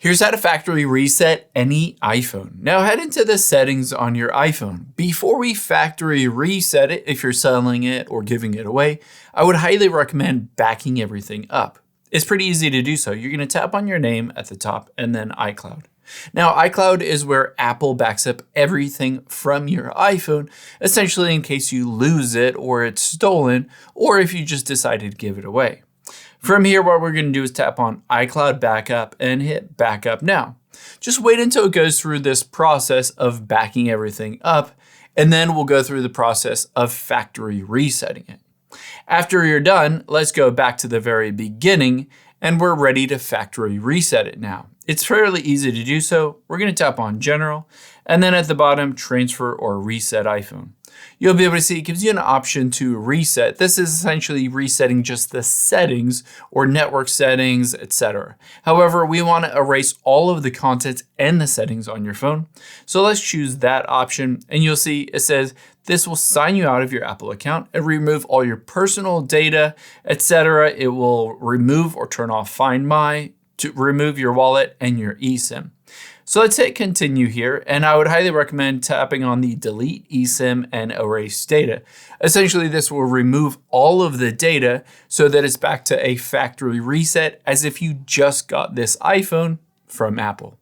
Here's how to factory reset any iPhone. Now head into the settings on your iPhone. Before we factory reset it, if you're selling it or giving it away, I would highly recommend backing everything up. It's pretty easy to do so. You're going to tap on your name at the top and then iCloud. Now iCloud is where Apple backs up everything from your iPhone, essentially in case you lose it or it's stolen, or if you just decided to give it away. From here, what we're going to do is tap on iCloud Backup and hit Backup Now. Just wait until it goes through this process of backing everything up, and then we'll go through the process of factory resetting it. After you're done, let's go back to the very beginning, and we're ready to factory reset it now. It's fairly easy to do so. We're going to tap on General, and then at the bottom, Transfer or Reset iPhone. You'll be able to see it gives you an option to reset. This is essentially resetting just the settings or network settings, etc. However, we want to erase all of the content and the settings on your phone. So let's choose that option, and you'll see it says this will sign you out of your Apple account and remove all your personal data, etc. It will remove or turn off Find My, to remove your wallet and your eSIM. So let's hit continue here, and I would highly recommend tapping on the delete eSIM and erase data. Essentially, this will remove all of the data so that it's back to a factory reset as if you just got this iPhone from Apple.